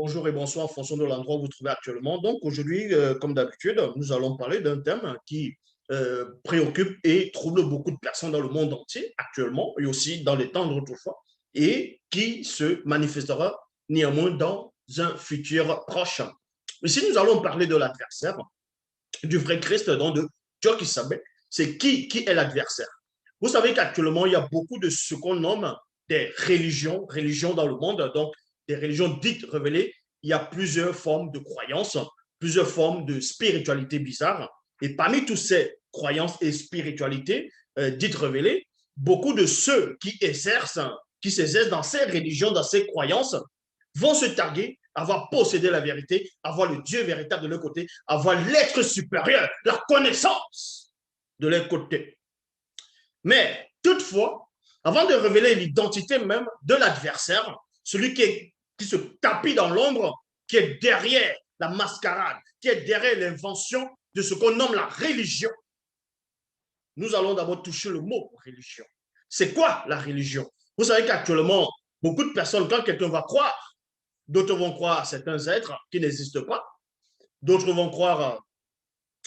Bonjour et bonsoir en fonction de l'endroit où vous vous trouvez actuellement. Donc aujourd'hui, comme d'habitude, nous allons parler d'un thème qui préoccupe et trouble beaucoup de personnes dans le monde entier actuellement et aussi dans les temps d'autrefois et qui se manifestera néanmoins dans un futur proche. Ici, nous allons parler de l'adversaire, du vrai Christ, donc de Dieu qui savait. C'est qui est l'adversaire. Vous savez qu'actuellement, il y a beaucoup de ce qu'on nomme des religions dans le monde, donc des religions dites révélées. Il y a plusieurs formes de croyances, plusieurs formes de spiritualité bizarre. Et parmi toutes ces croyances et spiritualités dites révélées, beaucoup de ceux qui s'exercent dans ces religions, dans ces croyances, vont se targuer, avoir possédé la vérité, avoir le Dieu véritable de leur côté, avoir l'être supérieur, la connaissance de leur côté. Mais toutefois, avant de révéler l'identité même de l'adversaire, celui qui se tapit dans l'ombre, qui est derrière la mascarade, qui est derrière l'invention de ce qu'on nomme la religion, nous allons d'abord toucher le mot religion. C'est quoi la religion? Vous savez qu'actuellement, beaucoup de personnes, quand quelqu'un va croire, d'autres vont croire à certains êtres qui n'existent pas, d'autres vont croire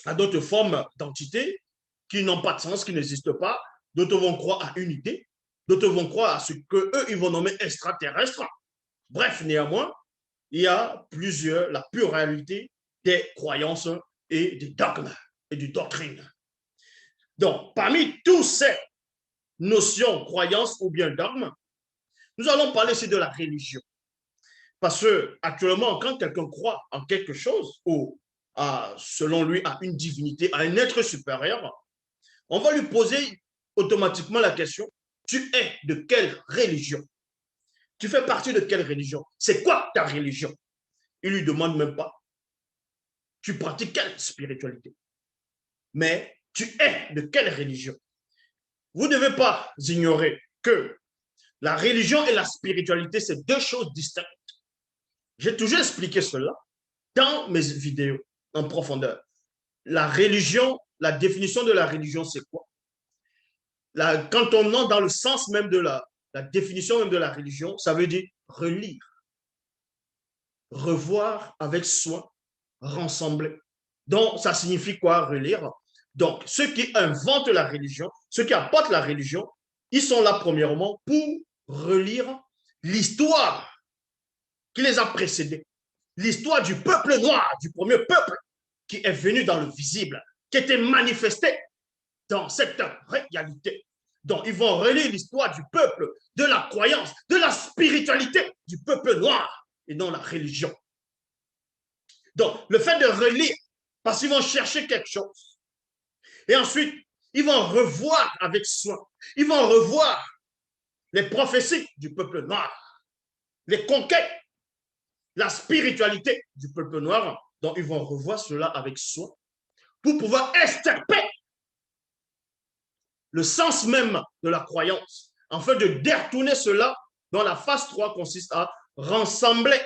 à d'autres formes d'entités qui n'ont pas de sens, qui n'existent pas, d'autres vont croire à une idée, d'autres vont croire à ce qu'eux, ils vont nommer extraterrestre. Bref, néanmoins, il y a la pluralité des croyances et des dogmes et des doctrines. Donc, parmi toutes ces notions, croyances ou bien dogmes, nous allons parler ici de la religion. Parce que actuellement, quand quelqu'un croit en quelque chose ou selon lui à une divinité, à un être supérieur, on va lui poser automatiquement la question, tu es de quelle religion? Tu fais partie de quelle religion? C'est quoi ta religion? Il ne lui demande même pas, tu pratiques quelle spiritualité? Mais tu es de quelle religion? Vous ne devez pas ignorer que la religion et la spiritualité, c'est deux choses distinctes. J'ai toujours expliqué cela dans mes vidéos en profondeur. La religion, la définition de la religion, c'est quoi? Quand on entre dans le sens même de la définition même de la religion, ça veut dire relire, revoir avec soin, rassembler. Donc, ça signifie quoi, relire? Donc, ceux qui inventent la religion, ceux qui apportent la religion, ils sont là premièrement pour relire l'histoire qui les a précédés. L'histoire du peuple noir, du premier peuple qui est venu dans le visible, qui était manifesté dans cette réalité. Donc, ils vont relire l'histoire du peuple, de la croyance, de la spiritualité du peuple noir et non la religion. Donc, le fait de relire, parce qu'ils vont chercher quelque chose. Et ensuite, ils vont revoir avec soin. Ils vont revoir les prophéties du peuple noir, les conquêtes, la spiritualité du peuple noir. Donc, ils vont revoir cela avec soin pour pouvoir extirper le sens même de la croyance, afin de détourner cela dont la phase 3 consiste à rassembler.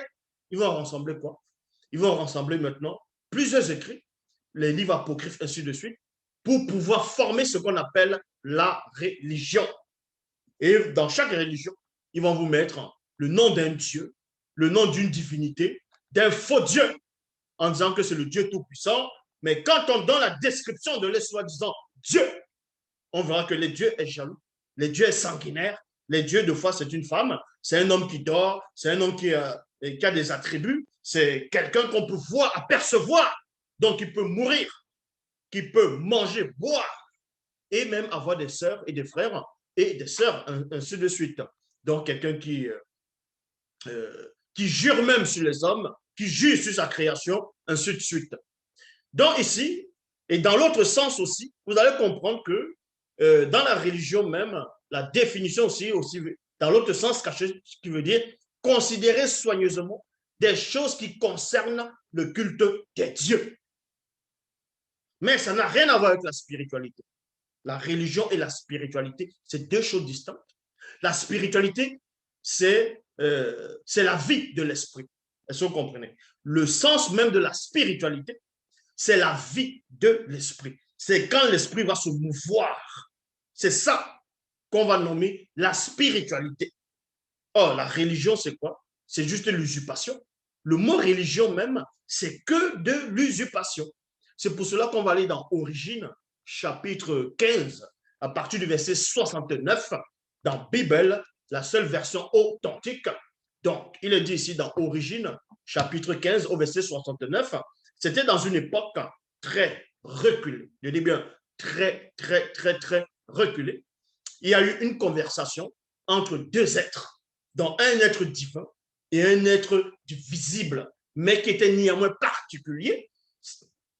Ils vont rassembler quoi? Ils vont rassembler maintenant plusieurs écrits, les livres apocryphes, ainsi de suite, pour pouvoir former ce qu'on appelle la religion. Et dans chaque religion, ils vont vous mettre le nom d'un dieu, le nom d'une divinité, d'un faux dieu, en disant que c'est le Dieu tout-puissant. Mais quand on donne la description de les soi-disant Dieu, on verra que le Dieu est jaloux, le Dieu est sanguinaire, le Dieu, de fois, c'est une femme, c'est un homme qui dort, c'est un homme qui a des attributs, c'est quelqu'un qu'on peut voir, apercevoir, donc il peut mourir, qui peut manger, boire, et même avoir des sœurs et des frères et des sœurs, ainsi de suite. Donc quelqu'un qui jure même sur les hommes, qui jure sur sa création, ainsi de suite. Donc ici, et dans l'autre sens aussi, vous allez comprendre que dans la religion même, la définition aussi dans l'autre sens caché, ce qui veut dire considérer soigneusement des choses qui concernent le culte des dieux. Mais ça n'a rien à voir avec la spiritualité. La religion et la spiritualité, c'est deux choses distinctes. La spiritualité, c'est la vie de l'esprit. Est-ce que vous comprenez? Le sens même de la spiritualité, c'est la vie de l'esprit. C'est quand l'esprit va se mouvoir. C'est ça qu'on va nommer la spiritualité. Or, la religion, c'est quoi? C'est juste l'usurpation. le mot religion même, c'est que de l'usurpation. C'est pour cela qu'on va aller dans Origine, chapitre 15, à partir du verset 69, dans Bible, la seule version authentique. Donc, il est dit ici dans Origine, chapitre 15, au verset 69, c'était dans une époque très reculée. Je dis bien très, très, très, très reculée. Il y a eu une conversation entre deux êtres, dont un être divin et un être visible, mais qui était néanmoins particulier.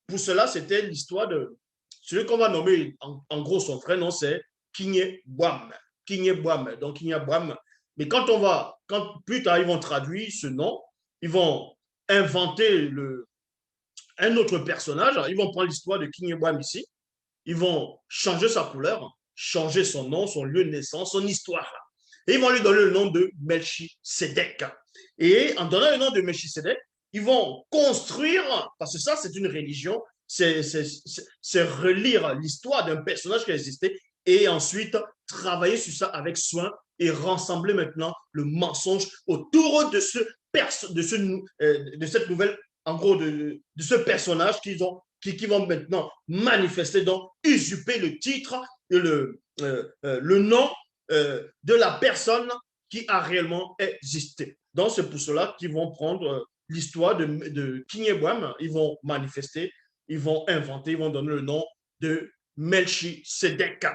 Pour cela, c'était l'histoire de celui qu'on va nommer, en gros, son vrai nom, c'est Kinyebwam. Kinyebwam, donc Kinyebwam. Mais quand plus tard, ils vont traduire ce nom, ils vont inventer un autre personnage. Ils vont prendre l'histoire de Kinyebwam ici. Ils vont changer sa couleur, changer son nom, son lieu de naissance, son histoire. Et ils vont lui donner le nom de Melchisedec. Et en donnant le nom de Melchisedec, ils vont construire, parce que ça, c'est une religion, c'est relire l'histoire d'un personnage qui a existé et ensuite travailler sur ça avec soin et rassembler maintenant le mensonge autour de cette nouvelle, en gros, de ce personnage qui vont maintenant manifester, donc usurper le titre et le nom de la personne qui a réellement existé. Donc, c'est pour cela qu'ils vont prendre l'histoire de Kinyebwam, ils vont manifester, ils vont inventer, ils vont donner le nom de Melchisedec.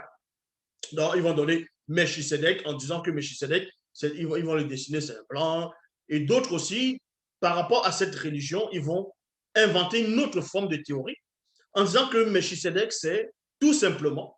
Donc, ils vont donner Melchisedec en disant que Melchisedec, ils vont le dessiner, c'est un blanc. Et d'autres aussi, par rapport à cette religion, ils vont inventer une autre forme de théorie en disant que Melchisedec, c'est tout simplement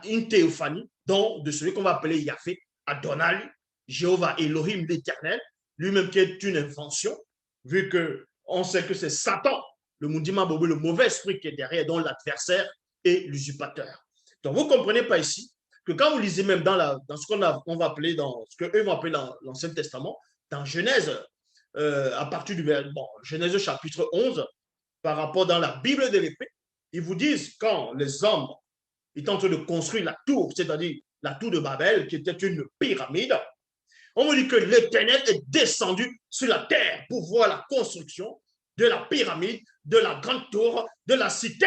une théophanie de celui qu'on va appeler Yahvé, Adonai, Jéhovah Elohim l'Éternel, lui-même qui est une invention, vu qu'on sait que c'est Satan, le Mundima Bobo, le mauvais esprit qui est derrière, dont l'adversaire et l'usurpateur. Donc vous ne comprenez pas ici que quand vous lisez même dans ce qu'on va appeler, dans ce qu'eux vont appeler dans l'Ancien Testament, dans Genèse, à partir du Genèse chapitre 11, par rapport dans la Bible de l'épée, ils vous disent quand les hommes étaient en train de construire la tour, c'est-à-dire la tour de Babel, qui était une pyramide, on me dit que l'Éternel est descendu sur la terre pour voir la construction de la pyramide, de la grande tour, de la cité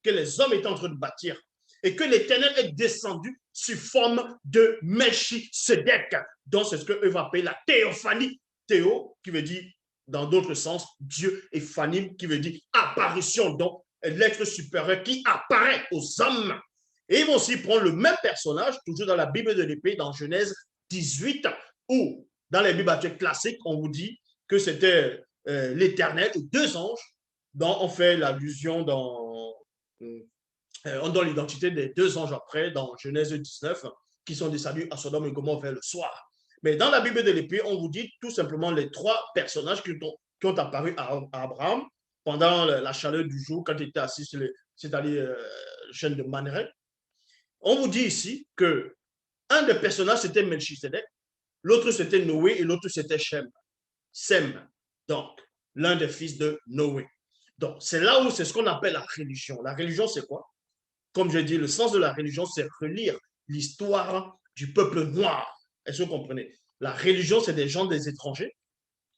que les hommes étaient en train de bâtir. Et que l'Éternel est descendu sous forme de Melchisedec. Donc, c'est ce qu'eux vont appeler la théophanie. Théo, qui veut dire, dans d'autres sens, Dieu, et phanim, qui veut dire apparition, donc l'être supérieur qui apparaît aux hommes. Et ils vont aussi prendre le même personnage, toujours dans la Bible de l'épée, dans Genèse 18, où dans les Bibles classiques, on vous dit que c'était l'Éternel et deux anges, dont on fait l'allusion on donne l'identité des deux anges après, dans Genèse 19, qui sont descendus à Sodome et Gomorrhe vers le soir. Mais dans la Bible de l'épée, on vous dit tout simplement les trois personnages qui ont apparu à Abraham pendant la chaleur du jour, quand il était assis sur le chêne de Manré. On vous dit ici que un des personnages, c'était Melchisedec, l'autre, c'était Noé, et l'autre, c'était Sem, donc l'un des fils de Noé. Donc, c'est là où c'est ce qu'on appelle la religion. La religion, c'est quoi? Comme je dis, le sens de la religion, c'est relire l'histoire du peuple noir. Est-ce que vous comprenez? La religion, c'est des gens, des étrangers,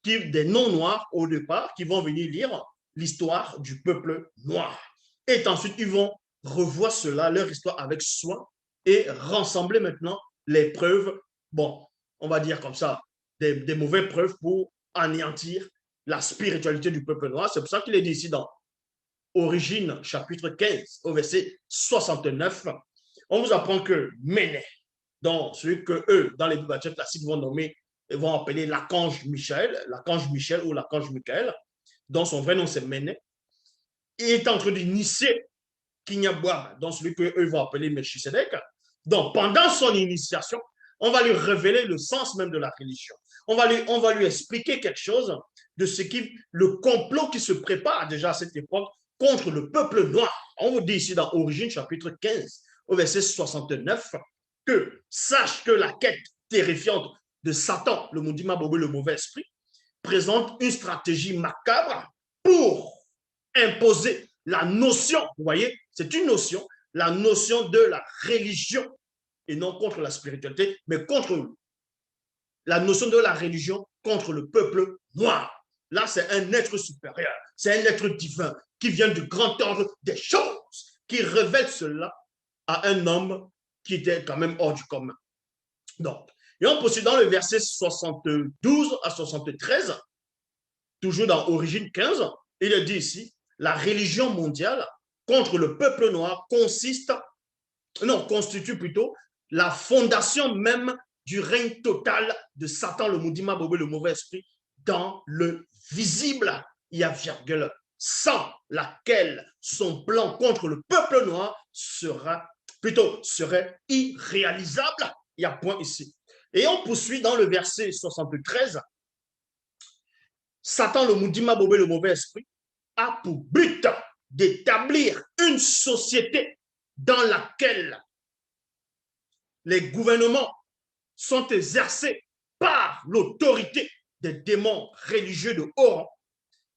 des non-noirs au départ, qui vont venir lire l'histoire du peuple noir. Et ensuite, ils vont revoir cela, leur histoire avec soin, et rassembler maintenant les preuves, bon, on va dire comme ça, des mauvaises preuves pour anéantir la spiritualité du peuple noir. C'est pour ça qu'il est dit ici dans Origine, chapitre 15, au verset 69, on vous apprend que Méné, dans celui que eux, dans les Bibles classiques, vont appeler l'archange Michel ou l'archange Michael, dont son vrai nom c'est Méné, il est en train d'initier Kinyebwam, dans celui que eux vont appeler Melchisedec. Donc, pendant son initiation, on va lui révéler le sens même de la religion. On va lui expliquer quelque chose de le complot qui se prépare déjà à cette époque contre le peuple noir. On vous dit ici dans Origine, chapitre 15, au verset 69, que sache que la quête terrifiante de Satan, le Mundima Bobo, le mauvais esprit, présente une stratégie macabre pour imposer la notion, vous voyez, c'est une notion, la notion de la religion, et non contre la spiritualité, mais contre la notion de la religion contre le peuple noir. Là, c'est un être supérieur, c'est un être divin qui vient du grand ordre des choses, qui révèle cela à un homme qui était quand même hors du commun. Donc, et on poursuit dans le verset 72 à 73, toujours dans Origine 15, il est dit ici, la religion mondiale contre le peuple noir constitue plutôt la fondation même du règne total de Satan, le Moudima Bobé, le mauvais esprit, dans le visible, il y a virgule, sans laquelle son plan contre le peuple noir serait irréalisable. Il y a point ici. Et on poursuit dans le verset 73. Satan, le Moudima Bobé, le mauvais esprit, a pour but d'établir une société dans laquelle les gouvernements sont exercés par l'autorité des démons religieux de haut rang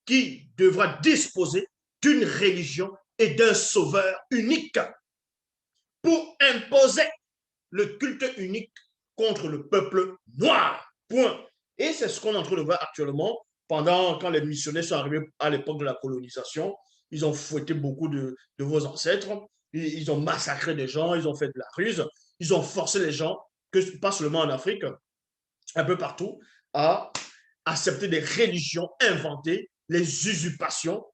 qui devra disposer d'une religion et d'un sauveur unique pour imposer le culte unique contre le peuple noir. Point. Et c'est ce qu'on est en train de voir actuellement quand les missionnaires sont arrivés à l'époque de la colonisation. Ils ont fouetté beaucoup de vos ancêtres, ils ont massacré des gens, ils ont fait de la ruse, ils ont forcé les gens, pas seulement en Afrique, un peu partout, à accepter des religions inventées, les usurpations,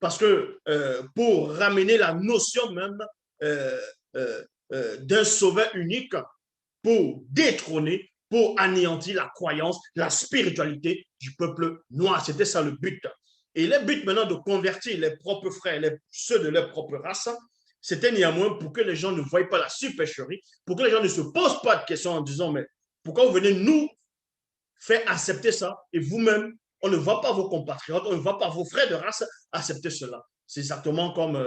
parce que pour ramener la notion même d'un sauveur unique, pour détrôner, pour anéantir la croyance, la spiritualité du peuple noir. C'était ça le but. Et le but maintenant de convertir les propres frères, ceux de leur propre race, c'était néanmoins pour que les gens ne voient pas la supercherie, pour que les gens ne se posent pas de questions en disant, mais pourquoi vous venez nous faire accepter ça et vous-même, on ne voit pas vos compatriotes, on ne voit pas vos frères de race accepter cela. C'est exactement comme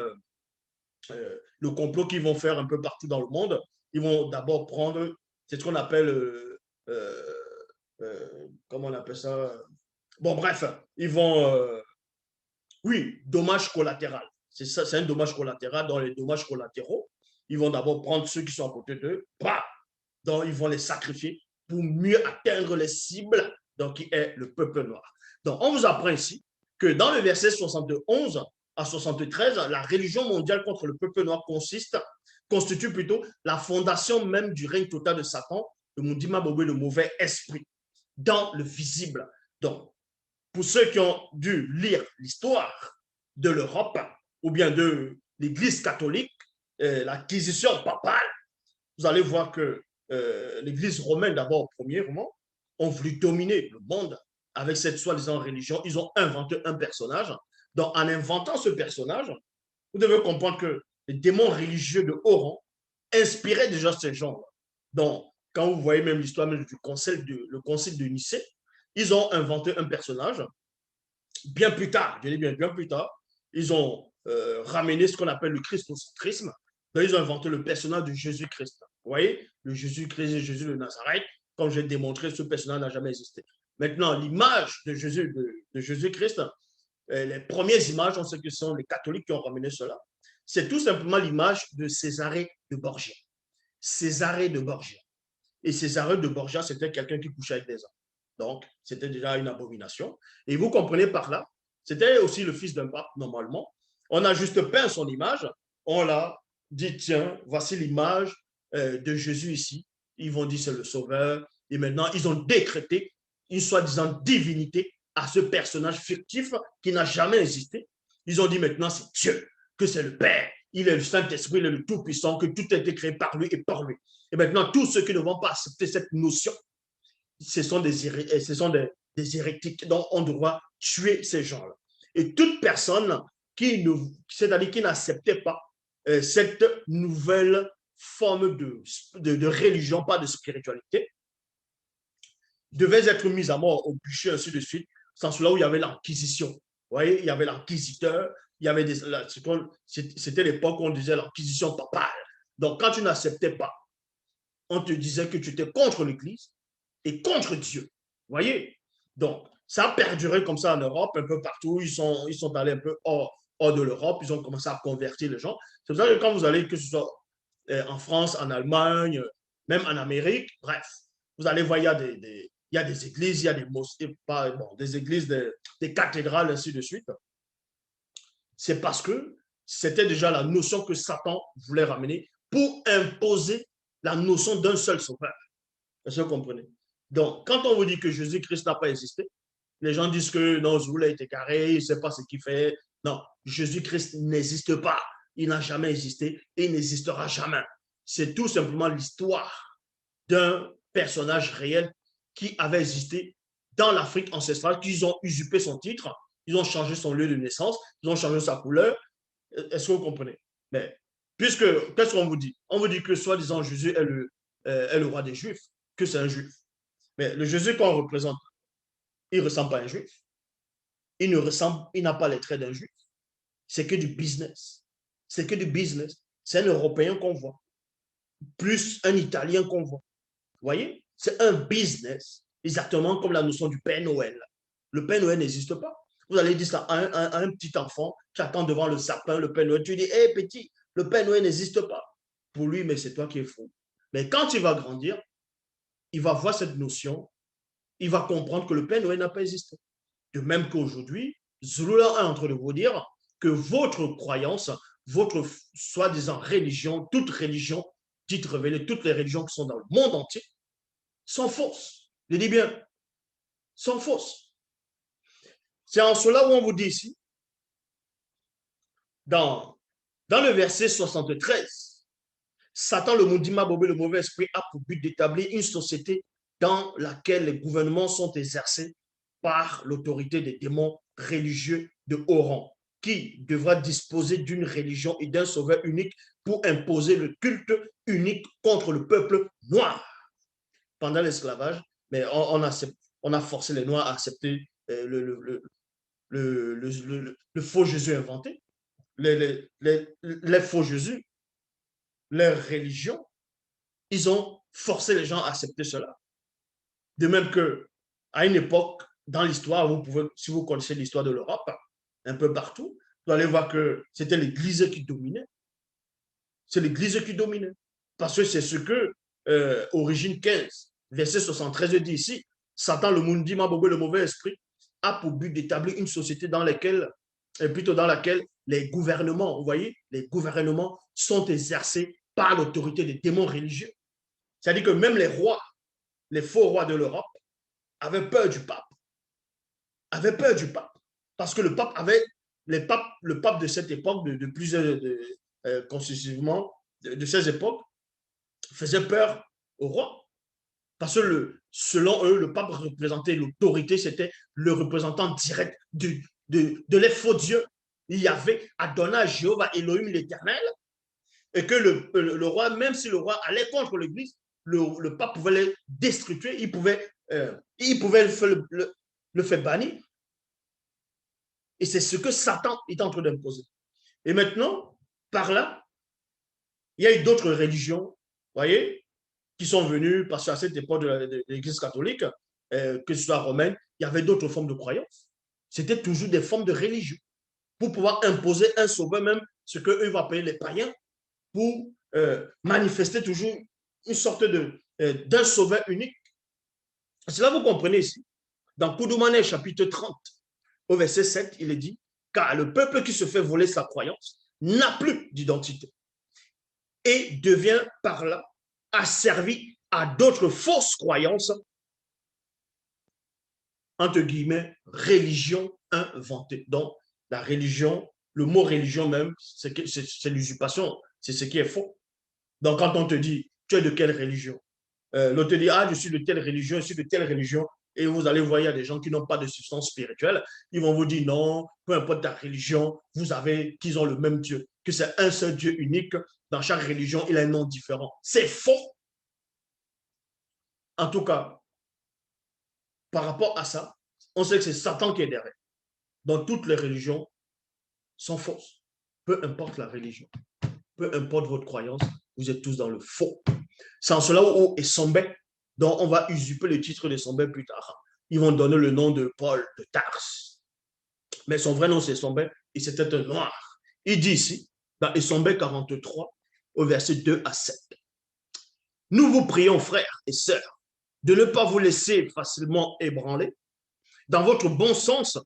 le complot qu'ils vont faire un peu partout dans le monde. Ils vont d'abord prendre, c'est ce qu'on appelle, comment on appelle ça? Bon, bref, ils vont, oui, dommage collatéral. C'est ça, c'est un dommage collatéral. Dans les dommages collatéraux, ils vont d'abord prendre ceux qui sont à côté d'eux, donc ils vont les sacrifier pour mieux atteindre les cibles, donc qui est le peuple noir. Donc, on vous apprend ici que dans le verset 71 à 73, la religion mondiale contre le peuple noir constitue plutôt la fondation même du règne total de Satan, le Moudima Bobé, le mauvais esprit, dans le visible. Donc, pour ceux qui ont dû lire l'histoire de l'Europe ou bien de l'Église catholique, l'acquisition papale, vous allez voir que l'Église romaine, d'abord, premièrement, ont voulu dominer le monde avec cette soi-disant religion. Ils ont inventé un personnage. Donc, en inventant ce personnage, vous devez comprendre que les démons religieux de haut rang inspiraient déjà ces gens. Donc, quand vous voyez même l'histoire du concile de Nicée, ils ont inventé un personnage. Bien plus tard, je dis bien plus tard, ils ont ramené ce qu'on appelle le christocentrisme. Donc, ils ont inventé le personnage de Jésus-Christ. Vous voyez, le Jésus-Christ, Jésus de Nazareth, comme j'ai démontré, ce personnage n'a jamais existé. Maintenant, l'image de Jésus-Christ, les premières images, on sait que ce sont les catholiques qui ont ramené cela, c'est tout simplement l'image de Césarée de Borgia. Césarée de Borgia. Et Césarée de Borgia, c'était quelqu'un qui couchait avec des hommes. Donc, c'était déjà une abomination. Et vous comprenez par là, c'était aussi le fils d'un pape, normalement. On a juste peint son image, on l'a dit, tiens, voici l'image de Jésus ici. Ils vont dire c'est le sauveur. Et maintenant, ils ont décrété une soi-disant divinité à ce personnage fictif qui n'a jamais existé. Ils ont dit maintenant c'est Dieu, que c'est le Père, il est le Saint-Esprit, il est le Tout-Puissant, que tout a été créé par lui et par lui. Et maintenant, tous ceux qui ne vont pas accepter cette notion, ce sont des hérétiques. Donc, on doit tuer ces gens-là. Et toute personne c'est-à-dire qui n'acceptait pas cette nouvelle forme de religion, pas de spiritualité, devait être mise à mort au bûcher, ainsi de suite, sans cela où il y avait l'Inquisition. Vous voyez, il y avait l'inquisiteur, il y avait c'était l'époque où on disait l'Inquisition papale. Donc, quand tu n'acceptais pas, on te disait que tu étais contre l'Église et contre Dieu. Vous voyez? Donc, ça a perduré comme ça en Europe, un peu partout. Ils sont allés un peu hors de l'Europe. Ils ont commencé à convertir les gens. C'est pour ça que quand vous allez, que ce soit en France, en Allemagne, même en Amérique, bref, vous allez voir, il y a il y a des églises, il y a des mosquées, des églises, des cathédrales, ainsi de suite. C'est parce que c'était déjà la notion que Satan voulait ramener pour imposer la notion d'un seul sauveur. Est-ce que vous comprenez? Donc, quand on vous dit que Jésus-Christ n'a pas existé, les gens disent que non, Zoula était carré, il ne sait pas ce qu'il fait. Non, Jésus-Christ n'existe pas. Il n'a jamais existé et il n'existera jamais. C'est tout simplement l'histoire d'un personnage réel qui avait existé dans l'Afrique ancestrale, qu'ils ont usurpé son titre, ils ont changé son lieu de naissance, ils ont changé sa couleur. Est-ce que vous comprenez? Mais puisque, qu'est-ce qu'on vous dit? On vous dit que soi-disant Jésus est le roi des Juifs, que c'est un Juif. Mais le Jésus qu'on représente, il ne ressemble pas à un Juif. Il n'a pas les traits d'un Juif. C'est que du business. C'est que du business. C'est un Européen qu'on voit, plus un Italien qu'on voit. Vous voyez? C'est un business, exactement comme la notion du Père Noël. Le Père Noël n'existe pas. Vous allez dire ça à un petit enfant qui attend devant le sapin, le Père Noël. Tu dis, hé petit, le Père Noël n'existe pas. Pour lui, mais c'est toi qui es fou. Mais quand il va grandir, il va voir cette notion, il va comprendre que le Père Noël n'a pas existé. De même qu'aujourd'hui, Zulula est en train de vous dire que votre croyance, votre soi-disant religion, toute religion, dite révélée, toutes les religions qui sont dans le monde entier, sont fausses. Je dis bien, sont fausses. C'est en cela où on vous dit ici, dans le verset 73, Satan, le Mundima Bobé, le mauvais esprit, a pour but d'établir une société dans laquelle les gouvernements sont exercés par l'autorité des démons religieux de haut rang, qui devra disposer d'une religion et d'un sauveur unique pour imposer le culte unique contre le peuple noir. Pendant l'esclavage, mais on a forcé les Noirs à accepter le faux Jésus inventé, les faux Jésus, leur religion, ils ont forcé les gens à accepter cela. De même qu'à une époque, dans l'histoire, si vous connaissez l'histoire de l'Europe, un peu partout, vous allez voir que c'était l'Église qui dominait. C'est l'Église qui dominait. Parce que c'est ce que Origine 15, verset 73 dit ici, Satan, le Mundi Mabobé, le mauvais esprit, a pour but d'établir une société dans laquelle les gouvernements, vous voyez, les gouvernements sont exercés par l'autorité des démons religieux. C'est-à-dire que même les rois, les faux rois de l'Europe, avaient peur du pape. Avaient peur du pape. Parce que le pape de cette époque, de plusieurs, constitutivement, de ces époques, faisait peur au roi. Parce que selon eux, le pape représentait l'autorité, c'était le représentant direct de les faux dieux. Il y avait Adonai, Jéhovah, Elohim, l'Éternel, et que le roi, même si le roi allait contre l'Église, le pape pouvait les destruer, il pouvait le faire bannir. Et c'est ce que Satan est en train d'imposer. Et maintenant, par là, il y a eu d'autres religions, voyez, qui sont venues, parce qu'à cette époque de l'Église catholique, que ce soit romaine, il y avait d'autres formes de croyances. C'était toujours des formes de religion pour pouvoir imposer un sauveur, même ce qu'eux vont appeler les païens, pour manifester toujours une sorte d'un sauveur unique. C'est là que vous comprenez ici. Dans Koudoumane, chapitre 30, au verset 7, il est dit, car le peuple qui se fait voler sa croyance n'a plus d'identité et devient par là asservi à d'autres fausses croyances, entre guillemets, religion inventée. Donc, la religion, le mot religion même, c'est l'usurpation, c'est ce qui est faux. Donc, quand on te dit, tu es de quelle religion? L'autre te dit, ah, je suis de telle religion, je suis de telle religion. Et vous allez voir, il y a des gens qui n'ont pas de substance spirituelle. Ils vont vous dire, non, peu importe ta religion, vous avez qu'ils ont le même Dieu, que c'est un seul Dieu unique. Dans chaque religion, il a un nom différent. C'est faux. En tout cas, par rapport à ça, on sait que c'est Satan qui est derrière. Donc, toutes les religions sont fausses. Peu importe la religion, peu importe votre croyance, vous êtes tous dans le faux. C'est en cela où Essombé, dont on va usurper le titre d'Essombé plus tard. Ils vont donner le nom de Paul de Tarse. Mais son vrai nom, c'est Essombé, et c'était un noir. Il dit ici, dans Essombé 43, au verset 2 à 7. Nous vous prions, frères et sœurs, de ne pas vous laisser facilement ébranler dans votre bon sens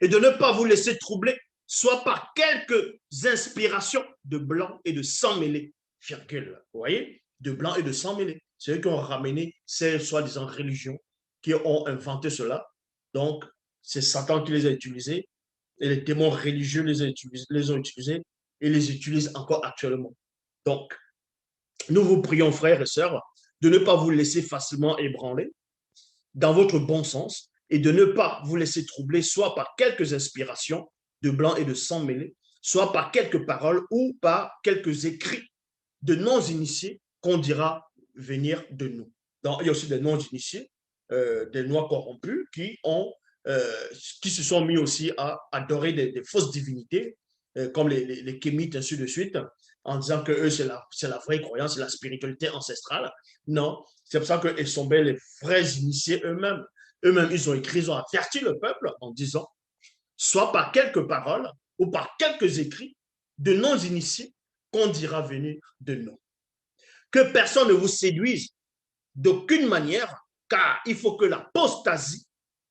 et de ne pas vous laisser troubler, soit par quelques inspirations de blanc et de sang mêlé, virgule, vous voyez, de blanc et de sang mêlé. C'est eux qui ont ramené ces soi-disant religions, qui ont inventé cela. Donc, c'est Satan qui les a utilisés et les démons religieux les ont utilisés et les utilisent encore actuellement. Donc, nous vous prions, frères et sœurs, de ne pas vous laisser facilement ébranler dans votre bon sens et de ne pas vous laisser troubler soit par quelques inspirations de blanc et de sang mêlés, soit par quelques paroles ou par quelques écrits de non-initiés qu'on dira venir de nous. Donc, il y a aussi des non-initiés, des noirs corrompus qui se sont mis aussi à adorer des fausses divinités, comme les kémites, ainsi de suite, en disant que eux, c'est la vraie croyance, c'est la spiritualité ancestrale. Non, c'est pour ça qu'ils sont bien les vrais initiés eux-mêmes. Eux-mêmes, ils ont écrit, ils ont averti le peuple en disant, soit par quelques paroles ou par quelques écrits de non-initiés qu'on dira venir de nous. Que personne ne vous séduise d'aucune manière, car il faut que l'apostasie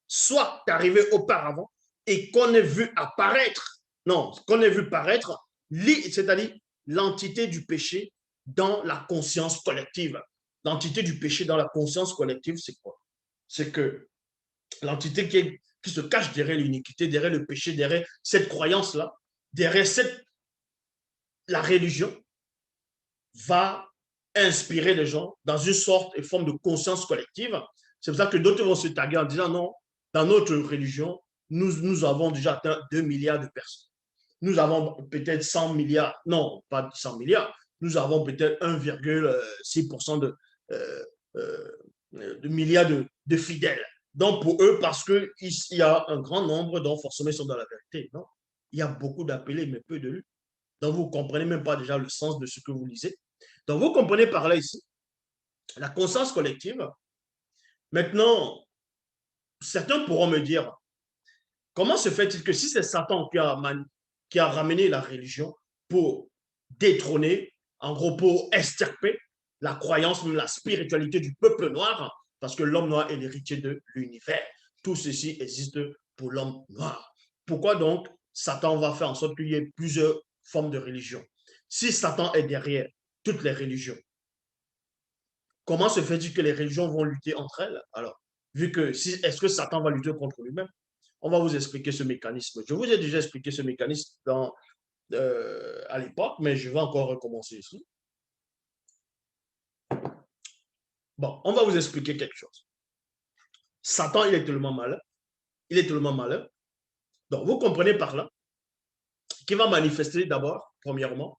soit arrivée auparavant et qu'on ait vu apparaître, non, qu'on ait vu paraître, c'est-à-dire l'entité du péché dans la conscience collective. L'entité du péché dans la conscience collective, c'est quoi? C'est que l'entité qui se cache derrière l'iniquité, derrière le péché, derrière cette croyance-là, derrière la religion, va inspirer les gens dans une sorte et forme de conscience collective. C'est pour ça que d'autres vont se taguer en disant non, dans notre religion, nous avons déjà atteint 2 milliards de personnes. Nous avons peut-être 100 milliards, non, pas 100 milliards, nous avons peut-être 1,6% de milliards de fidèles. Donc pour eux, parce qu'il y a un grand nombre dont forcément ils sont dans la vérité. Non, il y a beaucoup d'appelés, mais peu de lus. Donc vous ne comprenez même pas déjà le sens de ce que vous lisez. Donc vous comprenez par là ici la conscience collective. Maintenant, certains pourront me dire, comment se fait-il que si c'est Satan qui a ramené la religion pour détrôner, en gros pour extirper la croyance, la spiritualité du peuple noir, parce que l'homme noir est l'héritier de l'univers. Tout ceci existe pour l'homme noir. Pourquoi donc Satan va faire en sorte qu'il y ait plusieurs formes de religion? Si Satan est derrière toutes les religions, comment se fait-il que les religions vont lutter entre elles? Alors, vu que est-ce que Satan va lutter contre lui-même? On va vous expliquer ce mécanisme. Je vous ai déjà expliqué ce mécanisme à l'époque, mais je vais encore recommencer ici. Bon, on va vous expliquer quelque chose. Satan, il est tellement malin. Il est tellement malin. Donc, vous comprenez par là qu'il va manifester d'abord, premièrement,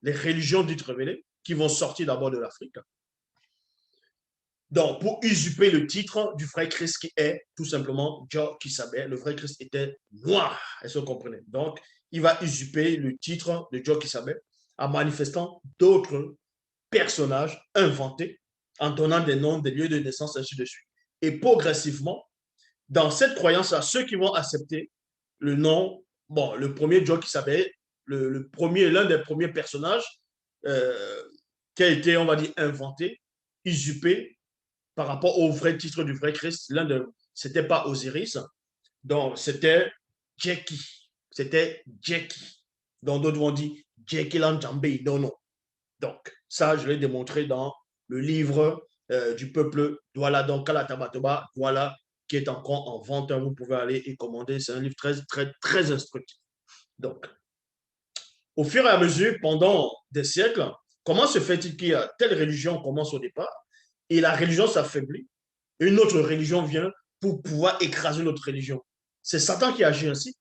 les religions dites révélées qui vont sortir d'abord de l'Afrique. Donc, pour usurper le titre du vrai Christ qui est tout simplement Jah Kisabé, le vrai Christ était noir. Est-ce que vous comprenez? Donc, il va usurper le titre de Jah Kisabé en manifestant d'autres personnages inventés, en donnant des noms, des lieux de naissance, ainsi de suite. Et progressivement, dans cette croyance-là, ceux qui vont accepter le nom, bon, le premier Jah Kisabé, l'un des premiers personnages qui a été, on va dire, inventé, usurpé, par rapport au vrai titre du vrai Christ, c'était pas Osiris, donc c'était Jackie. C'était Jackie. Donc d'autres vont dire Jackie Lanjambé. Non, non. Donc ça, je l'ai démontré dans le livre du peuple Douala, donc Kalatabatoba, voilà, qui est encore en vente. Vous pouvez aller et commander. C'est un livre très, très, très instructif. Donc, au fur et à mesure, pendant des siècles, comment se fait-il qu'il y a telle religion commence au départ et la religion s'affaiblit, une autre religion vient pour pouvoir écraser notre religion? C'est Satan qui agit ainsi.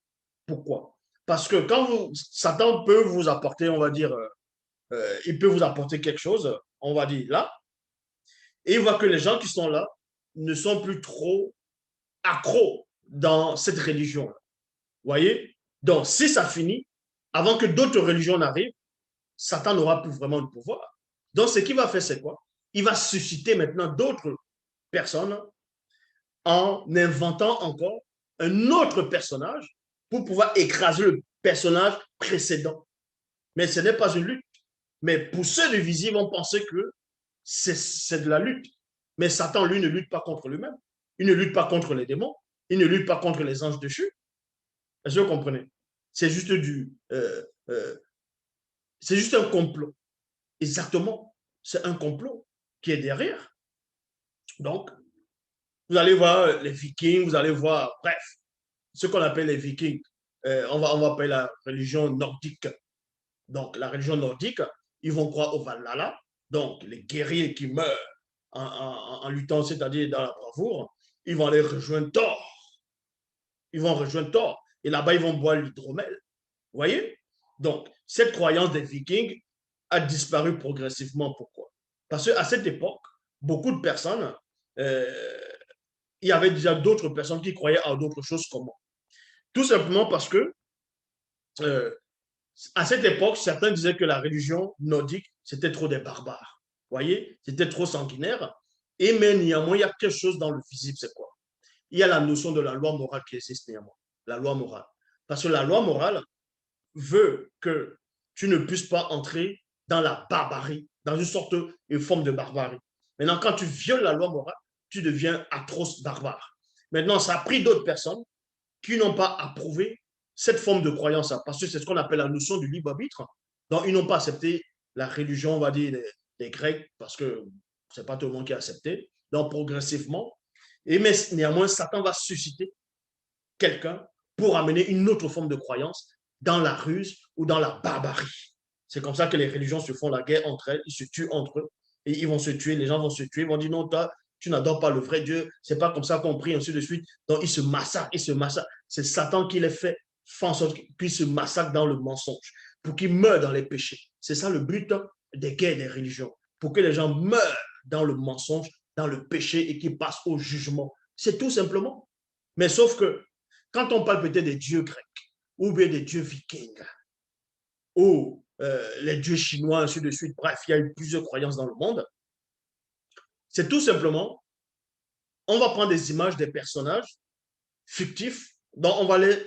Pourquoi? Parce que quand Satan peut vous apporter, on va dire, il peut vous apporter quelque chose, on va dire là, et il voit que les gens qui sont là ne sont plus trop accros dans cette religion. Vous voyez? Donc, si ça finit, avant que d'autres religions n'arrivent, Satan n'aura plus vraiment de pouvoir. Donc, ce qu'il va faire, c'est quoi? Il va susciter maintenant d'autres personnes en inventant encore un autre personnage pour pouvoir écraser le personnage précédent. Mais ce n'est pas une lutte. Mais pour ceux de visible, vont penser que c'est de la lutte. Mais Satan, lui, ne lutte pas contre lui-même. Il ne lutte pas contre les démons. Il ne lutte pas contre les anges déchus. Est-ce que vous comprenez? C'est juste c'est juste un complot. Exactement. C'est un complot qui est derrière. Donc, vous allez voir les Vikings, vous allez voir, bref, ce qu'on appelle les Vikings. On va appeler la religion nordique. Donc, la religion nordique, ils vont croire au Valhalla. Donc, les guerriers qui meurent en luttant, c'est-à-dire dans la bravoure, ils vont aller rejoindre Thor. Ils vont rejoindre Thor. Et là-bas, ils vont boire l'hydromel. Vous voyez? Donc, cette croyance des Vikings a disparu progressivement. Pourquoi? Parce qu'à cette époque, beaucoup de personnes, euh, il y avait déjà d'autres personnes qui croyaient à d'autres choses. Comment? Tout simplement parce que, euh, à cette époque, certains disaient que la religion nordique, c'était trop des barbares. Vous voyez? C'était trop sanguinaire. Et mais néanmoins, il y a quelque chose dans le visible, c'est quoi? Il y a la notion de la loi morale qui existe néanmoins. La loi morale. Parce que la loi morale veut que tu ne puisses pas entrer dans la barbarie, dans une sorte, une forme de barbarie. Maintenant, quand tu violes la loi morale, tu deviens atroce barbare. Maintenant, ça a pris d'autres personnes qui n'ont pas approuvé cette forme de croyance, parce que c'est ce qu'on appelle la notion du libre arbitre. Donc, ils n'ont pas accepté la religion, on va dire, des Grecs, parce que ce n'est pas tout le monde qui a accepté. Donc, progressivement, et mais néanmoins, Satan va susciter quelqu'un pour amener une autre forme de croyance dans la ruse ou dans la barbarie. C'est comme ça que les religions se font la guerre entre elles, ils se tuent entre eux, et ils vont se tuer, les gens vont se tuer, ils vont dire non, toi, tu n'adores pas le vrai Dieu, c'est pas comme ça qu'on prie, ainsi de suite. Donc ils se massacrent, ils se massacrent. C'est Satan qui les fait en sorte qu'ils se massacrent dans le mensonge, pour qu'ils meurent dans les péchés. C'est ça le but des guerres des religions, pour que les gens meurent dans le mensonge, dans le péché et qu'ils passent au jugement. C'est tout simplement. Mais sauf que quand on parle peut-être des dieux grecs, ou bien des dieux vikings, ou les dieux chinois, ainsi de suite, bref, il y a eu plusieurs croyances dans le monde, c'est tout simplement, on va prendre des images des personnages fictifs, dont on va les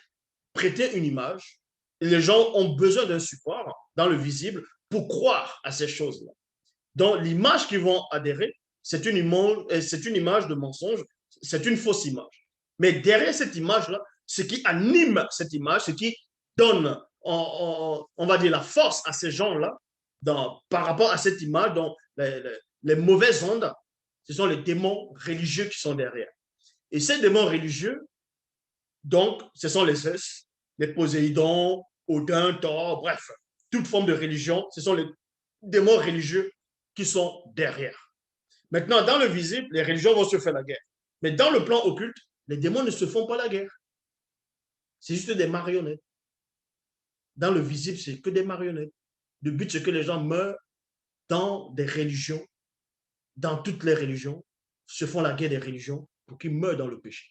prêter une image, et les gens ont besoin d'un support dans le visible pour croire à ces choses-là. Donc, l'image qu'ils vont adhérer, c'est une image de mensonge, c'est une fausse image. Mais derrière cette image-là, ce qui anime cette image, ce qui donne, on va dire, la force à ces gens-là, par rapport à cette image, donc les mauvaises ondes, ce sont les démons religieux qui sont derrière. Et ces démons religieux, donc, ce sont les Zeus, les Poséidon, Odin, Thor, bref, toute forme de religion, ce sont les démons religieux qui sont derrière. Maintenant, dans le visible, les religions vont se faire la guerre. Mais dans le plan occulte, les démons ne se font pas la guerre. C'est juste des marionnettes. Dans le visible, c'est que des marionnettes. Le but, c'est que les gens meurent dans des religions, dans toutes les religions, se font la guerre des religions pour qu'ils meurent dans le péché.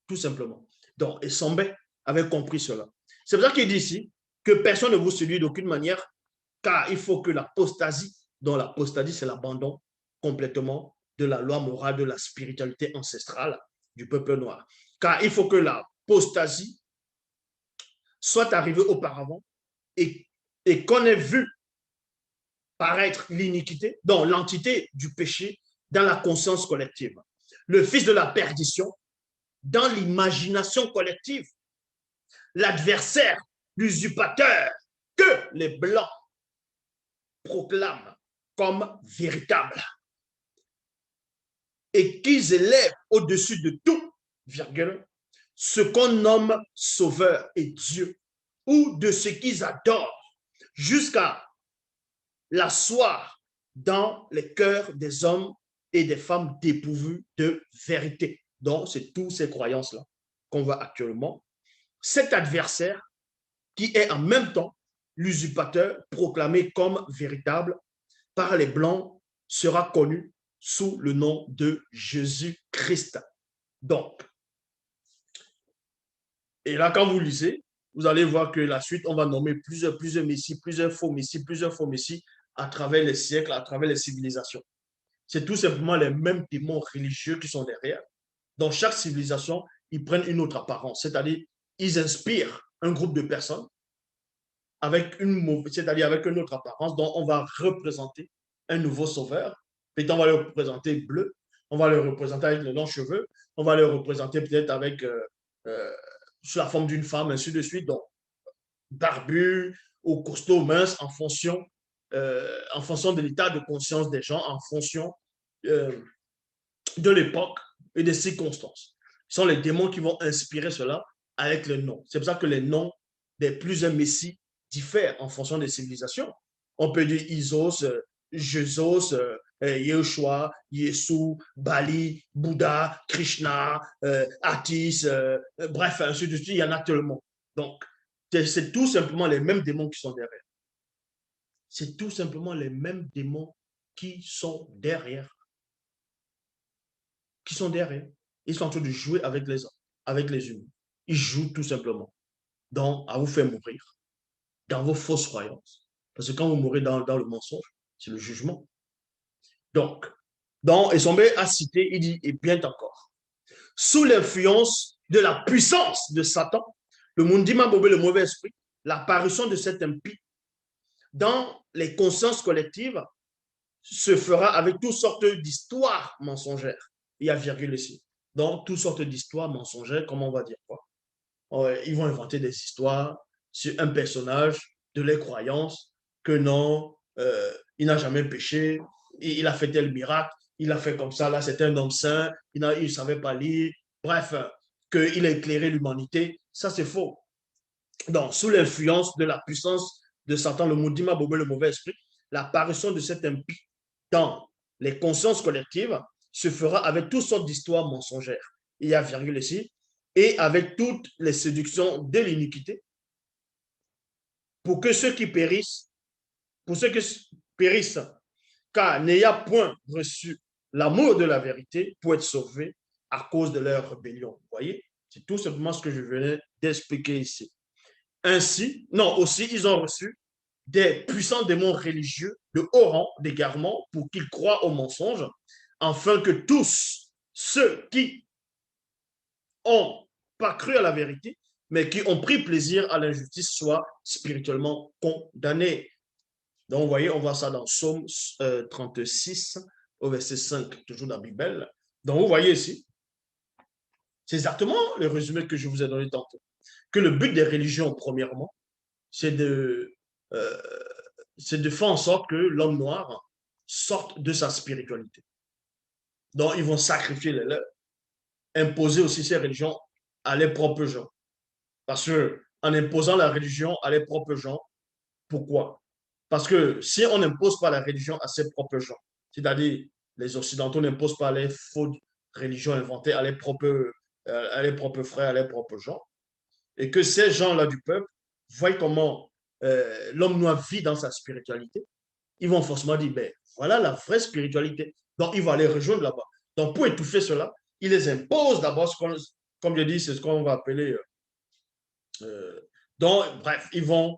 Tout simplement. Donc, et Sambé avait compris cela. C'est pour ça qu'il dit ici que personne ne vous séduit d'aucune manière, car il faut que l'apostasie, dont l'apostasie, c'est l'abandon complètement de la loi morale, de la spiritualité ancestrale du peuple noir. Car il faut que l'apostasie soit arrivée auparavant et qu'on ait vu paraître l'iniquité, donc l'entité du péché dans la conscience collective. Le fils de la perdition dans l'imagination collective. L'adversaire, l'usurpateur que les Blancs proclament comme véritable et qu'ils élèvent au-dessus de tout, virgule, ce qu'on nomme sauveur et Dieu, ou de ce qu'ils adorent, jusqu'à l'asseoir dans les cœurs des hommes et des femmes dépourvus de vérité. Donc, c'est toutes ces croyances-là qu'on voit actuellement. Cet adversaire qui est en même temps l'usurpateur proclamé comme véritable par les Blancs sera connu sous le nom de Jésus-Christ. Donc, et là, quand vous lisez, vous allez voir que la suite, on va nommer plusieurs messies, plusieurs faux messies à travers les siècles, à travers les civilisations. C'est tout simplement les mêmes démons religieux qui sont derrière. Dans chaque civilisation, ils prennent une autre apparence, c'est-à-dire ils inspirent un groupe de personnes avec c'est-à-dire avec une autre apparence dont on va représenter un nouveau sauveur. Puis on va le représenter bleu, On va les représenter avec les longs cheveux. On va les représenter peut-être avec euh, sous la forme d'une femme, ainsi de suite. Donc, barbu ou costaud, mince, en fonction de l'état de conscience des gens, en fonction euh, de l'époque et des circonstances. Ce sont les démons qui vont inspirer cela avec les noms. C'est pour ça que les noms des plusieurs messies diffèrent en fonction des civilisations. On peut dire Isos, Jesus, Yeshua, Yesu, Bali, Bouddha, Krishna, Atis, bref, ainsi de suite, il y en a tellement. Donc, c'est tout simplement les mêmes démons qui sont derrière. C'est tout simplement les mêmes démons qui sont derrière. Qui sont derrière. Ils sont en train de jouer avec les humains. Ils jouent tout simplement. Donc, à vous faire mourir dans vos fausses croyances. Parce que quand vous mourrez dans le mensonge, c'est le jugement. Donc, Esombé a cité, il dit, et bien encore, sous l'influence de la puissance de Satan, le Mundima Bobé, le mauvais esprit, l'apparition de cet impie dans les consciences collectives se fera avec toutes sortes d'histoires mensongères. Il y a virgule ici. Donc, toutes sortes d'histoires mensongères, comment on va dire quoi? Ils vont inventer des histoires sur un personnage, de leurs croyances, que non, il n'a jamais péché, il a fait tel miracle, il a fait comme ça, là, c'est un homme saint, il ne savait pas lire, bref, qu'il a éclairé l'humanité. Ça, c'est faux. Donc, sous l'influence de la puissance de Satan, le Moudima Bobé, le mauvais esprit, l'apparition de cet impie dans les consciences collectives se fera avec toutes sortes d'histoires mensongères. Il y a virgule ici, et avec toutes les séductions de l'iniquité, pour que ceux qui périssent, pour ceux qui périssent, car n'ayant point reçu l'amour de la vérité pour être sauvés à cause de leur rébellion. Vous voyez, c'est tout simplement ce que je venais d'expliquer ici. Ainsi, non, aussi, ils ont reçu des puissants démons religieux de haut rang d'égarement pour qu'ils croient au mensonge, afin que tous ceux qui ont pas cru à la vérité, mais qui ont pris plaisir à l'injustice soient spirituellement condamnés. Donc, vous voyez, on voit ça dans Psaume 36, au verset 5, toujours dans la Bible. Donc, vous voyez ici, c'est exactement le résumé que je vous ai donné tantôt. Que le but des religions, premièrement, c'est euh, de faire en sorte que l'homme noir sorte de sa spiritualité. Donc, ils vont sacrifier les leurs, imposer aussi ces religions à leurs propres gens. Parce que en imposant la religion à leurs propres gens, pourquoi? Parce que si on n'impose pas la religion à ses propres gens, c'est-à-dire les Occidentaux n'imposent pas les fausses religions inventées à leurs propres frères, à leurs propres gens, et que ces gens-là du peuple voient comment l'homme noir vit dans sa spiritualité, ils vont forcément dire, ben, voilà la vraie spiritualité. Donc, ils vont aller rejoindre là-bas. Donc, pour étouffer cela, ils les imposent d'abord, comme je dis, c'est ce qu'on va appeler. Donc, bref, ils vont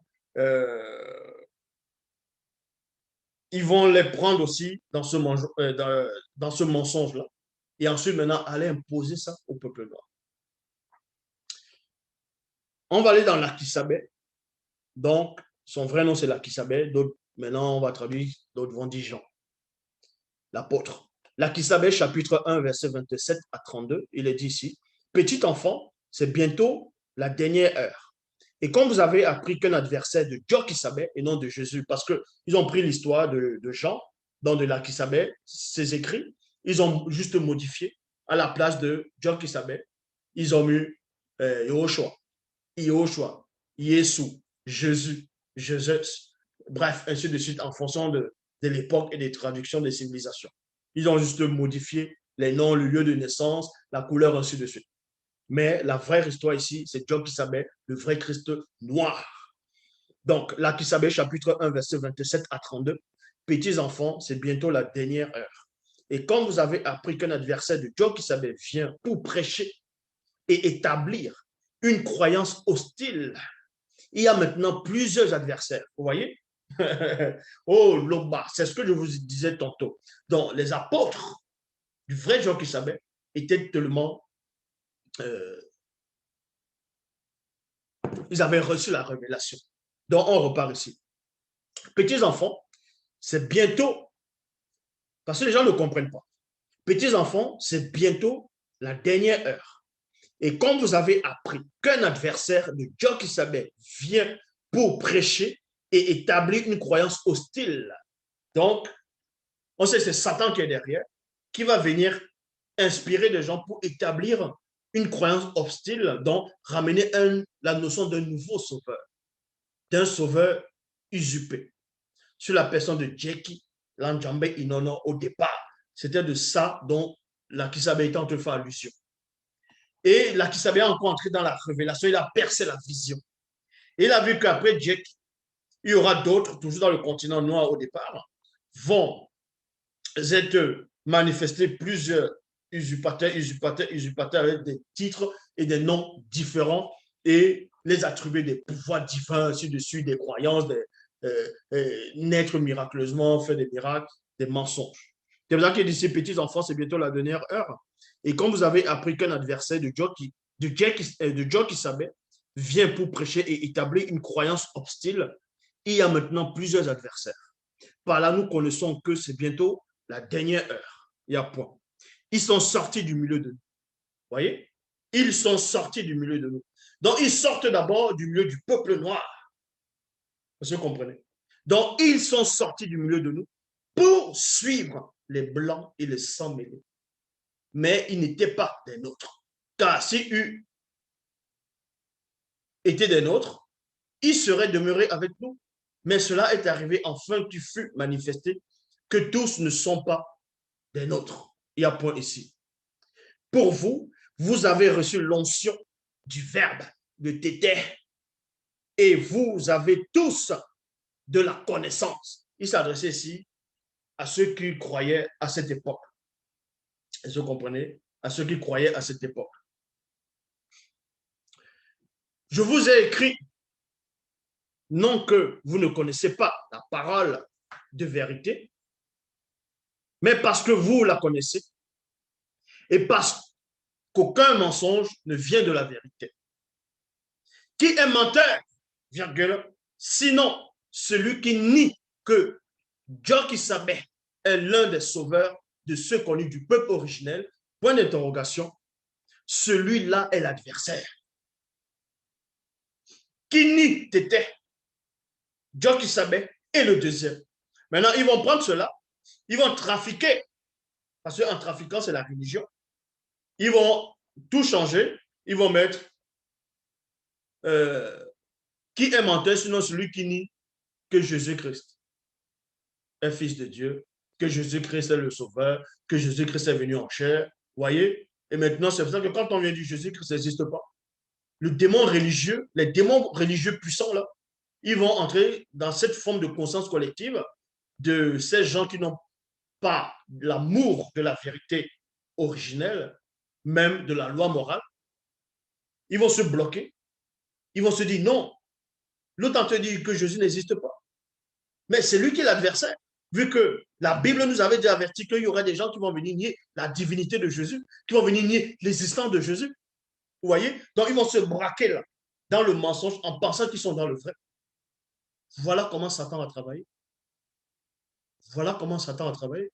les prendre aussi dans ce mensonge-là. Et ensuite, maintenant, aller imposer ça au peuple noir. On va aller dans l'Akisabé. Donc, son vrai nom, c'est l'Akisabé. Maintenant, on va traduire, d'autres vont dire Jean, l'apôtre. L'Akisabé, chapitre 1, verset 27 à 32, il est dit ici, petit enfant, c'est bientôt la dernière heure. Et quand vous avez appris qu'un adversaire de Djokisabé et non de Jésus, parce qu'ils ont pris l'histoire de Jean, dans de l'Akisabé, ses écrits, ils ont juste modifié à la place de Djokisabé, ils ont mis Yoshua, Yoshua, Yesu, Jésus, Jésus, bref, ainsi de suite, en fonction de l'époque et des traductions des civilisations. Ils ont juste modifié les noms, le lieu de naissance, la couleur, ainsi de suite. Mais la vraie histoire ici, c'est John Kisabé, le vrai Christ noir. Donc, là, Kisabé, chapitre 1, verset 27 à 32, petits enfants, c'est bientôt la dernière heure. Et quand vous avez appris qu'un adversaire de John Kisabé vient pour prêcher et établir une croyance hostile, il y a maintenant plusieurs adversaires. Vous voyez? Oh, Loba, c'est ce que je vous disais tantôt. Donc, les apôtres du vrai John Kisabé étaient tellement ils avaient reçu la révélation. Donc, on repart ici. Petits enfants, c'est bientôt, parce que les gens ne comprennent pas. Petits enfants, c'est bientôt la dernière heure. Et comme vous avez appris qu'un adversaire de Dieu Sabet vient pour prêcher et établir une croyance hostile, donc on sait que c'est Satan qui est derrière, qui va venir inspirer des gens pour établir une croyance hostile, donc ramener la notion d'un nouveau sauveur, d'un sauveur usurpé. Sur la personne de Jackie Lanjambe Inono au départ, c'était de ça dont la Kisabe était en train de faire allusion. Et la Kisabe est encore entré dans la révélation, il a percé la vision. Et il a vu qu'après Jack, il y aura d'autres, toujours dans le continent noir au départ, vont être manifestés plusieurs usurpateurs avec des titres et des noms différents et les attribuer des pouvoirs divins ci-dessus, des croyances, naître miraculeusement, faire des miracles, des mensonges. C'est pour ça qu'il dit ces petits enfants, c'est bientôt la dernière heure. Et quand vous avez appris qu'un adversaire de Dieu qui savait vient pour prêcher et établir une croyance hostile, il y a maintenant plusieurs adversaires. Par là, nous connaissons que c'est bientôt la dernière heure. Il y a point. Ils sont sortis du milieu de nous. Vous voyez? Ils sont sortis du milieu de nous. Donc, ils sortent d'abord du milieu du peuple noir. Vous comprenez? Donc, ils sont sortis du milieu de nous pour suivre les blancs et les sans mêlés. Mais ils n'étaient pas des nôtres. Car s'ils eût été des nôtres, ils seraient demeurés avec nous. Mais cela est arrivé enfin qu'il fut manifesté que tous ne sont pas des nôtres. Il y a point ici. Pour vous, vous avez reçu l'onction du verbe de tété et vous avez tous de la connaissance. Il s'adressait ici à ceux qui croyaient à cette époque. Est-ce que vous comprenez? À ceux qui croyaient à cette époque. Je vous ai écrit, non que vous ne connaissez pas la parole de vérité, mais parce que vous la connaissez et parce qu'aucun mensonge ne vient de la vérité. Qui est menteur, virgule, sinon celui qui nie que Dieu qui savait est l'un des sauveurs de ceux connus du peuple originel, point d'interrogation, celui-là est l'adversaire. Qui nie t'était Dieu qui savait est le deuxième. Maintenant, ils vont prendre cela, ils vont trafiquer, parce qu'en trafiquant, c'est la religion. Ils vont tout changer, ils vont mettre qui est menteur, sinon celui qui nie que Jésus-Christ est fils de Dieu, que Jésus-Christ est le sauveur, que Jésus-Christ est venu en chair. Voyez? Et maintenant, c'est pour ça que quand on vient du Jésus-Christ, ça n'existe pas. Le démon religieux, les démons religieux puissants, là, ils vont entrer dans cette forme de conscience collective de ces gens qui n'ont pas l'amour de la vérité originelle, même de la loi morale. Ils vont se bloquer. Ils vont se dire non. L'autre te dit que Jésus n'existe pas. Mais c'est lui qui est l'adversaire. Vu que la Bible nous avait déjà averti qu'il y aurait des gens qui vont venir nier la divinité de Jésus, qui vont venir nier l'existence de Jésus. Vous voyez? Donc, ils vont se braquer là, dans le mensonge, en pensant qu'ils sont dans le vrai. Voilà comment Satan a travaillé. Voilà comment Satan a travaillé.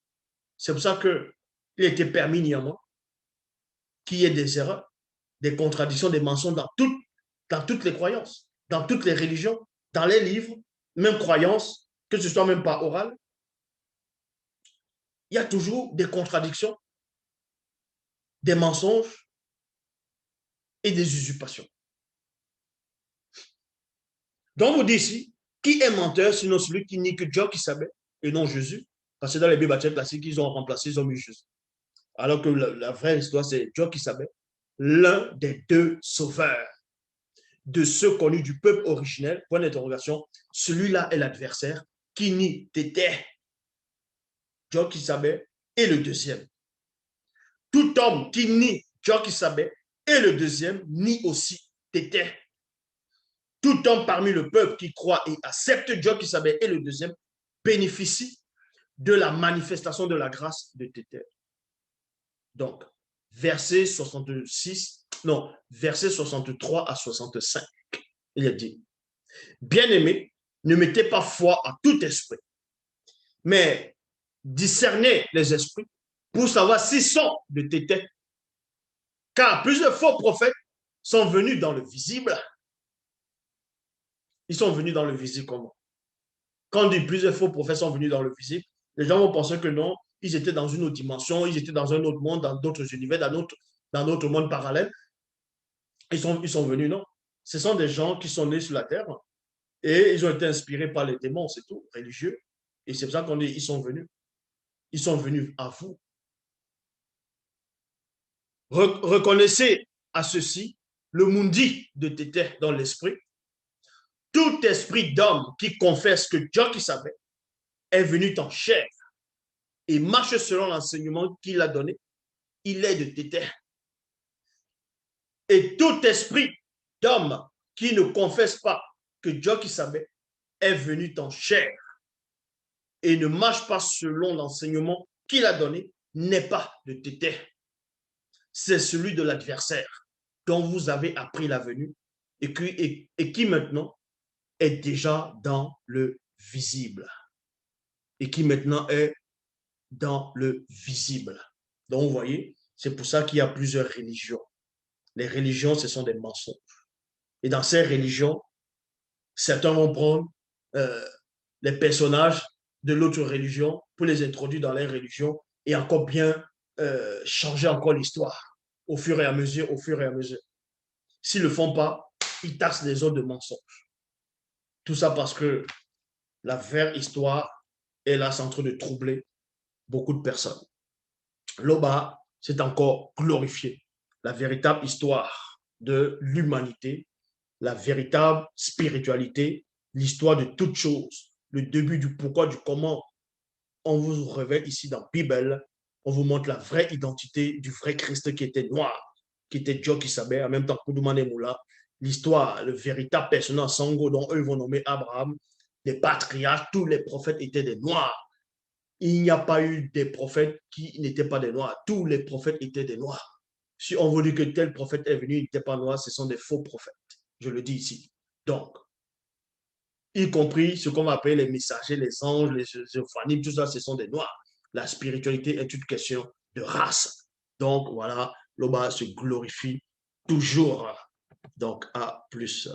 C'est pour ça qu'il était permis néanmoins qu'il y ait des erreurs, des contradictions, des mensonges dans toutes les croyances, dans toutes les religions, dans les livres, même croyances, que ce soit même pas oral. Il y a toujours des contradictions, des mensonges et des usurpations. Donc, vous dites ici, qui est menteur sinon celui qui nie que Dieu qui savait et non Jésus? Parce que dans les Bibles classiques, ils ont remplacé, ils ont mis Jésus. Alors que la vraie histoire, c'est Dieu qui savait, l'un des deux sauveurs de ceux connus du peuple originel, point d'interrogation, celui-là est l'adversaire qui nie t'était. Dieu qui savait et le deuxième. Tout homme qui nie Dieu qui savait et le deuxième nie aussi t'était. Tout homme parmi le peuple qui croit et accepte Dieu qui savait et le deuxième bénéficie de la manifestation de la grâce de Tété. Donc, verset 66, non, verset 63 à 65, il est dit, bien-aimés, ne mettez pas foi à tout esprit, mais discernez les esprits, pour savoir s'ils sont de Tété. Car plusieurs faux prophètes sont venus dans le visible. Ils sont venus dans le visible comment? Quand on dit plusieurs faux prophètes sont venus dans le visible, les gens vont penser que non, ils étaient dans une autre dimension, ils étaient dans un autre monde, dans d'autres univers, dans d'autres mondes parallèles. Ils sont venus, non. Ce sont des gens qui sont nés sur la terre et ils ont été inspirés par les démons, c'est tout, religieux. Et c'est pour ça qu'on dit, ils sont venus. Ils sont venus à vous. Reconnaissez à ceci le mundi de Tété dans l'esprit. Tout esprit d'homme qui confesse que Dieu qui savait est venu en chair et marche selon l'enseignement qu'il a donné, il est de Tété. Et tout esprit d'homme qui ne confesse pas que Dieu qui savait est venu en chair et ne marche pas selon l'enseignement qu'il a donné, n'est pas de Tété. C'est celui de l'adversaire dont vous avez appris la venue et qui maintenant est déjà dans le visible. Et qui maintenant est dans le visible. Donc, vous voyez, c'est pour ça qu'il y a plusieurs religions. Les religions, ce sont des mensonges. Et dans ces religions, certains vont prendre les personnages de l'autre religion pour les introduire dans leur religion et encore bien changer encore l'histoire au fur et à mesure, au fur et à mesure. S'ils ne le font pas, ils taxent les autres de mensonges. Tout ça parce que la vraie histoire est là, c'est en train de troubler beaucoup de personnes. L'Oba, c'est encore glorifié. La véritable histoire de l'humanité, la véritable spiritualité, l'histoire de toutes choses, le début du pourquoi, du comment. On vous révèle ici dans la Bible, on vous montre la vraie identité du vrai Christ qui était noir, qui était Dieu qui savait, en même temps Koudoumane et Moula, l'histoire, le véritable personnage Sango dont eux vont nommer Abraham, les patriarches, tous les prophètes étaient des noirs. Il n'y a pas eu des prophètes qui n'étaient pas des noirs. Tous les prophètes étaient des noirs. Si on vous dit que tel prophète est venu, il n'était pas noir, ce sont des faux prophètes. Je le dis ici. Donc, y compris ce qu'on va appeler les messagers, les anges, les euphanimes, tout ça, ce sont des noirs. La spiritualité est une question de race. Donc, voilà, l'Oba se glorifie toujours. Donc, à plus.